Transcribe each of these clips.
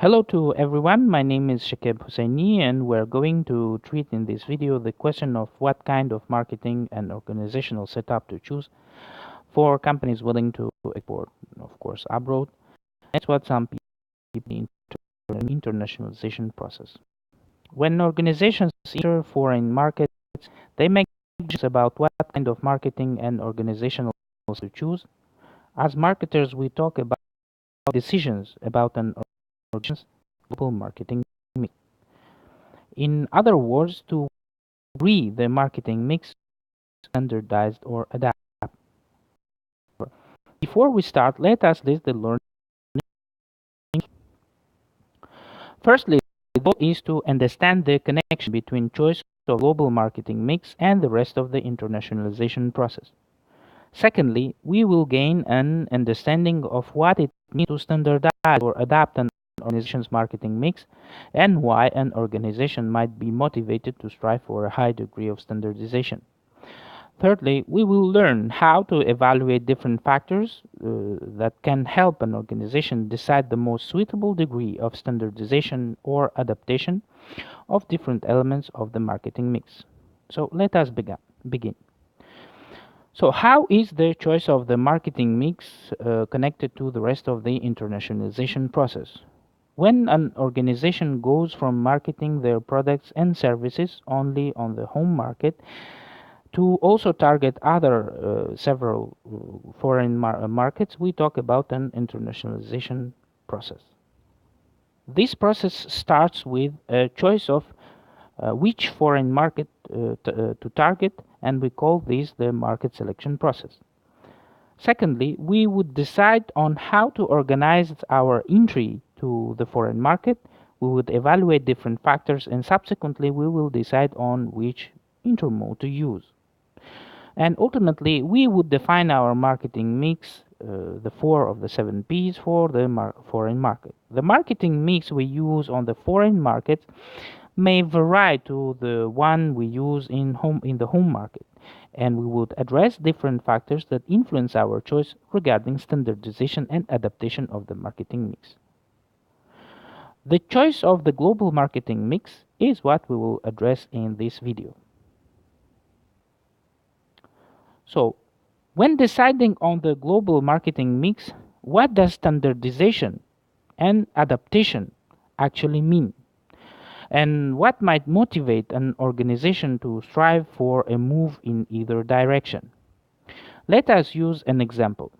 Hello to everyone, my name is Shakib Husseini and we're going to treat in this video the question of what kind of marketing and organizational setup to choose for companies willing to export, of course, abroad. That's what some people internationalization process. When organizations enter foreign markets, they make decisions about what kind of marketing and organizational to choose. As marketers, we talk about decisions about an organization's global marketing mix. In other words, to agree the marketing mix standardized or adapt. Before we start, let us list the learning. Firstly, the goal is to understand the connection between choice of global marketing mix and the rest of the internationalization process. Secondly, we will gain an understanding of what it means to standardize or adapt an organization's marketing mix and why an organization might be motivated to strive for a high degree of standardization. Thirdly, we will learn how to evaluate different factors that can help an organization decide the most suitable degree of standardization or adaptation of different elements of the marketing mix. So let us begin. So, how is the choice of the marketing mix connected to the rest of the internationalization process? When an organization goes from marketing their products and services only on the home market to also target other several foreign markets, we talk about an internationalization process. This process starts with a choice of which foreign market to target, and we call this the market selection process. Secondly, we would decide on how to organize our entry to the foreign market. We would evaluate different factors, and subsequently we will decide on which intermode to use. And ultimately, we would define our marketing mix, the four of the seven P's for the foreign market. The marketing mix we use on the foreign market may vary to the one we use in the home market, and we would address different factors that influence our choice regarding standardization and adaptation of the marketing mix. The choice of the global marketing mix is what we will address in this video. So, when deciding on the global marketing mix, what does standardization and adaptation actually mean? And what might motivate an organization to strive for a move in either direction? Let us use an example.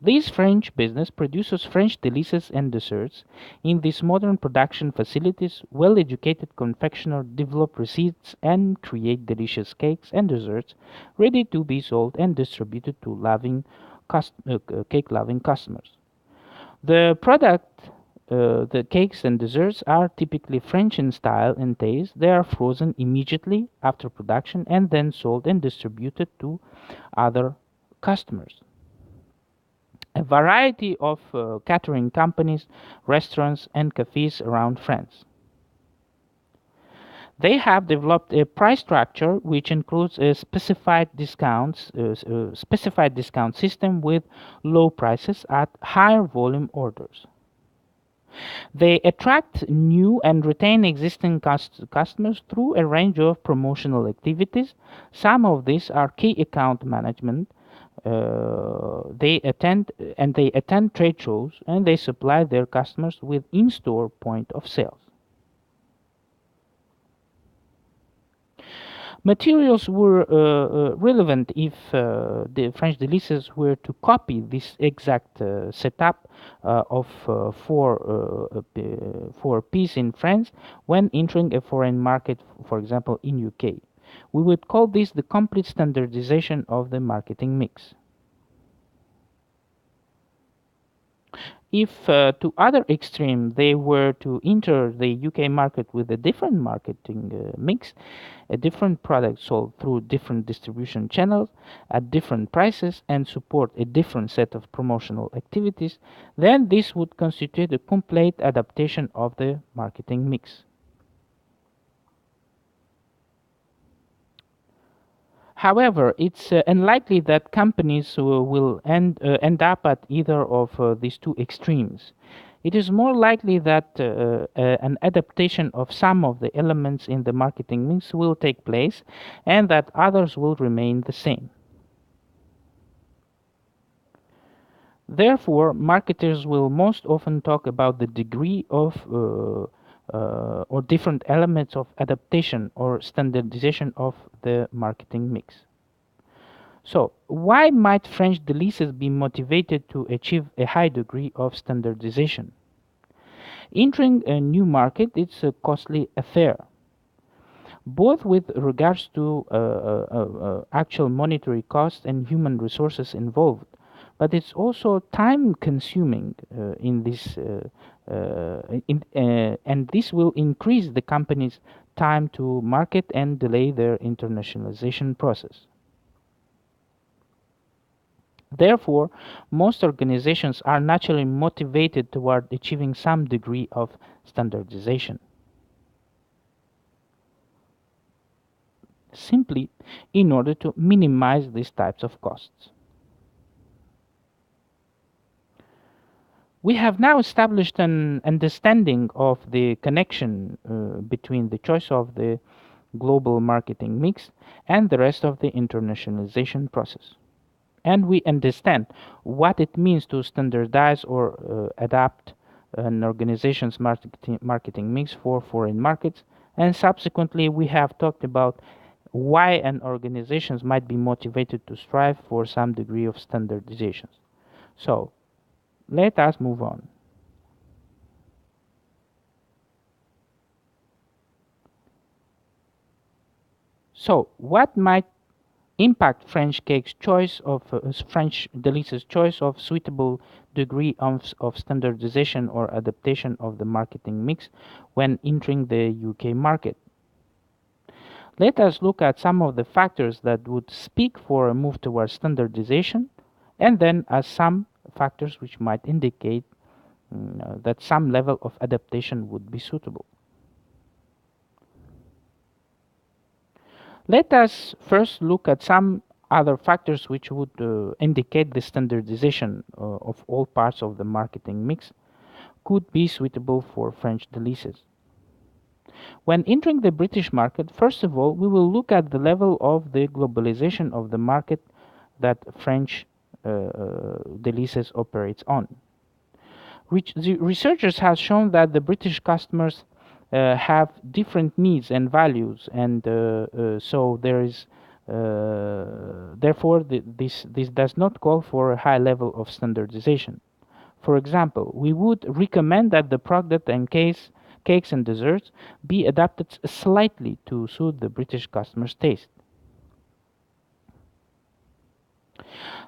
This French business produces French delices and desserts. In these modern production facilities, well-educated confectioners develop receipts and create delicious cakes and desserts ready to be sold and distributed to cake-loving customers. The product, the cakes and desserts are typically French in style and taste. They are frozen immediately after production and then sold and distributed to other customers. A variety of catering companies, restaurants, and cafes around France. They have developed a price structure which includes a specified discount system with low prices at higher volume orders. They attract new and retain existing customers through a range of promotional activities. Some of these are key account management. They attend trade shows and they supply their customers with in-store point of sales. Materials were relevant if the French Delices were to copy this exact setup of for peace in France when entering a foreign market, for example in UK. We would call this the complete standardization of the marketing mix. If to other extreme they were to enter the UK market with a different marketing mix, a different product sold through different distribution channels at different prices and support a different set of promotional activities, then this would constitute a complete adaptation of the marketing mix. However, it's unlikely that companies will end up at either of these two extremes. It is more likely that an adaptation of some of the elements in the marketing mix will take place and that others will remain the same. Therefore, marketers will most often talk about the degree of or different elements of adaptation or standardization of the marketing mix. So, why might French délices be motivated to achieve a high degree of standardization? Entering a new market is a costly affair, both with regards to actual monetary costs and human resources involved, but it's also time consuming and this will increase the company's time to market and delay their internationalization process. Therefore, most organizations are naturally motivated toward achieving some degree of standardization, simply in order to minimize these types of costs. We have now established an understanding of the connection between the choice of the global marketing mix and the rest of the internationalization process. And we understand what it means to standardize or adapt an organization's marketing mix for foreign markets. And subsequently, we have talked about why an organization might be motivated to strive for some degree of standardization. So, let us move on. So, what might impact French délices' choice of suitable degree of standardization or adaptation of the marketing mix when entering the UK market? Let us look at some of the factors that would speak for a move towards standardization, and then as some factors which might indicate that some level of adaptation would be suitable. Let us first look at some other factors which would indicate the standardization of all parts of the marketing mix could be suitable for French délices. When entering the British market, first of all, we will look at the level of the globalization of the market that French délices operates on. The researchers have shown that the British customers have different needs and values, and so there is therefore this does not call for a high level of standardization. For example, we would recommend that the product and cakes and desserts be adapted slightly to suit the British customer's taste.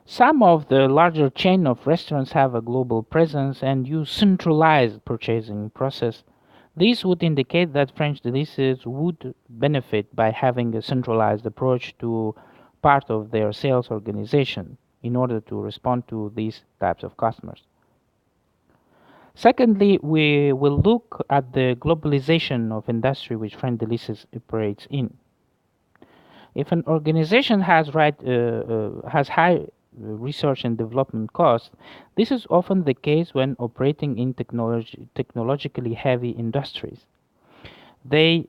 Some of the larger chain of restaurants have a global presence and use centralized purchasing process. This would indicate that French délices would benefit by having a centralized approach to part of their sales organization in order to respond to these types of customers. Secondly, we will look at the globalization of industry which French délices operates in. If an organization has high research and development costs, this is often the case when operating in technologically heavy industries. They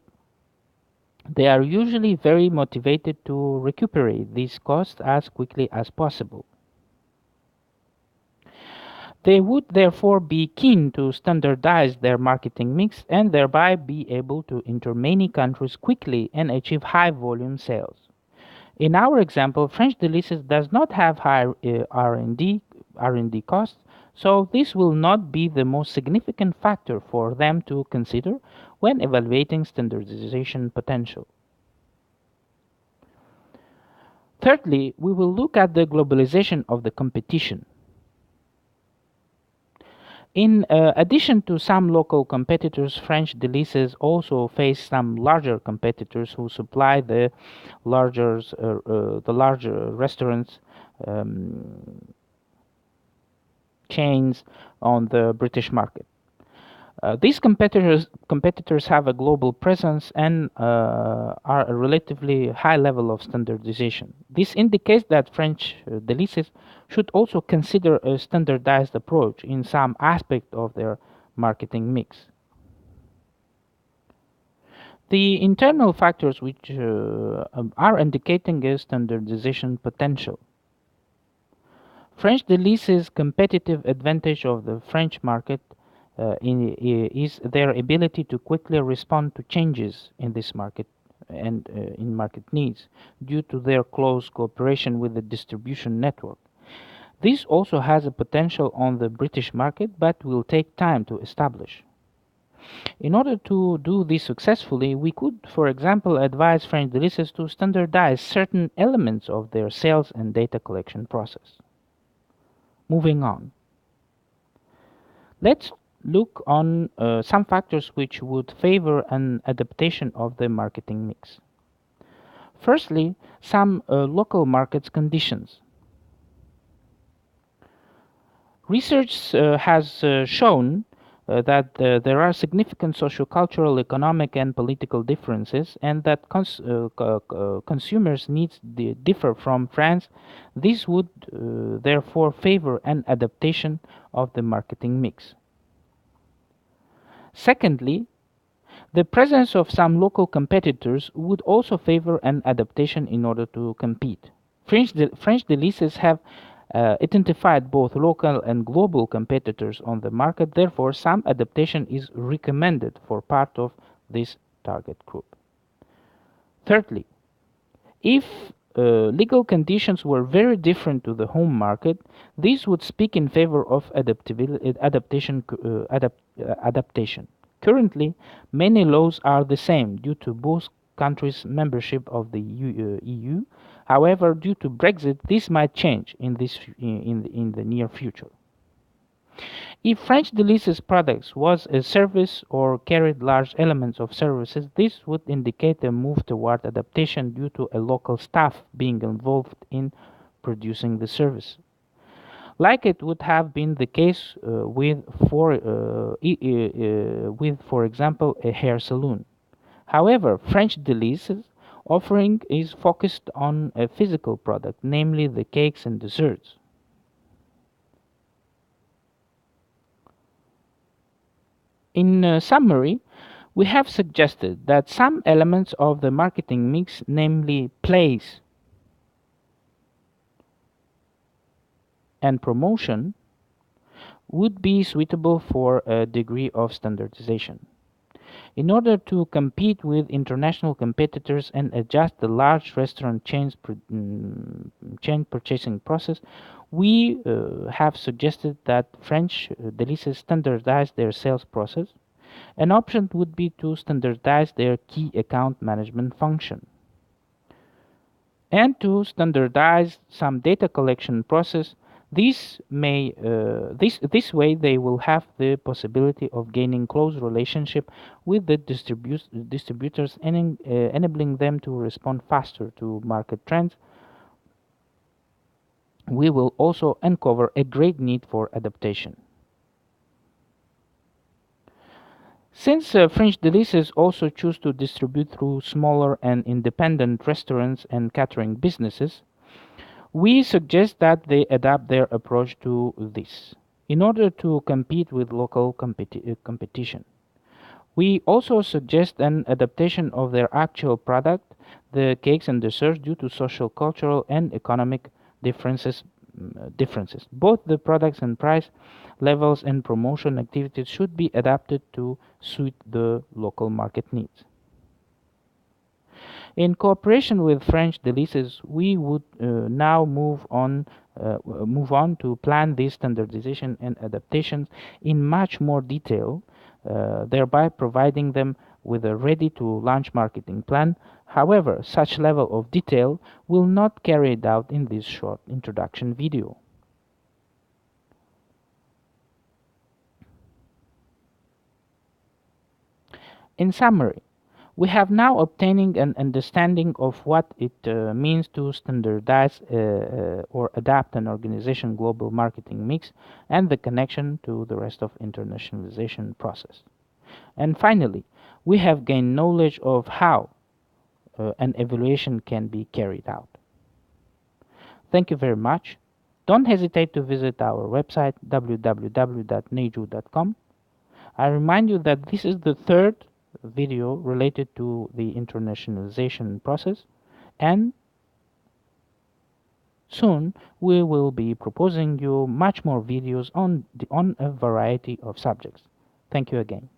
are usually very motivated to recuperate these costs as quickly as possible. They would therefore be keen to standardize their marketing mix and thereby be able to enter many countries quickly and achieve high volume sales. In our example, French délices does not have high R&D costs, so this will not be the most significant factor for them to consider when evaluating standardization potential. Thirdly, we will look at the globalization of the competition. In addition to some local competitors, French délices also face some larger competitors who supply the larger restaurants chains on the British market. These competitors have a global presence and are a relatively high level of standardization. This indicates that French délices should also consider a standardized approach in some aspect of their marketing mix. The internal factors which are indicating a standardization potential. French Delice's competitive advantage of the French market is their ability to quickly respond to changes in this market and in market needs due to their close cooperation with the distribution network. This also has a potential on the British market but will take time to establish. In order to do this successfully, we could, for example, advise French Delices to standardize certain elements of their sales and data collection process. Moving on. Let's look on some factors which would favor an adaptation of the marketing mix. Firstly, some local markets conditions. Research has shown that there are significant sociocultural, economic, and political differences, and that consumers' needs differ from France. This would therefore favor an adaptation of the marketing mix. Secondly, the presence of some local competitors would also favor an adaptation in order to compete. French Delices have identified both local and global competitors on the market, therefore some adaptation is recommended for part of this target group. Thirdly, if legal conditions were very different to the home market, this would speak in favor of adaptation. Currently, many laws are the same due to both countries' membership of the EU. However, due to Brexit, this might change in the near future. If French Delices products was a service or carried large elements of services, this would indicate a move toward adaptation due to a local staff being involved in producing the service, like it would have been the case with, for example, a hair salon. However, French Delices offering is focused on a physical product, namely the cakes and desserts. In summary, we have suggested that some elements of the marketing mix, namely place and promotion, would be suitable for a degree of standardization. In order to compete with international competitors and adjust the large restaurant chain purchasing process, we have suggested that French Delices standardize their sales process. An option would be to standardize their key account management function and to standardize some data collection process. This way they will have the possibility of gaining close relationship with the distributors and enabling them to respond faster to market trends. We will also uncover a great need for adaptation. Since French Delices also choose to distribute through smaller and independent restaurants and catering businesses, we suggest that they adapt their approach to this in order to compete with local competition. We also suggest an adaptation of their actual product, the cakes and desserts, due to social, cultural, and economic differences. Both the products and price levels and promotion activities should be adapted to suit the local market needs. In cooperation with French Delices, we would now move on to plan this standardization and adaptations in much more detail, thereby providing them with a ready-to-launch marketing plan. However, such level of detail will not carry it out in this short introduction video. In summary, we have now obtaining an understanding of what it means to standardize or adapt an organization global marketing mix and the connection to the rest of internationalization process. And finally, we have gained knowledge of how an evaluation can be carried out. Thank you very much. Don't hesitate to visit our website www.neiju.com. I remind you that this is the third video related to the internationalization process, and soon we will be proposing you much more videos on a variety of subjects. Thank you again.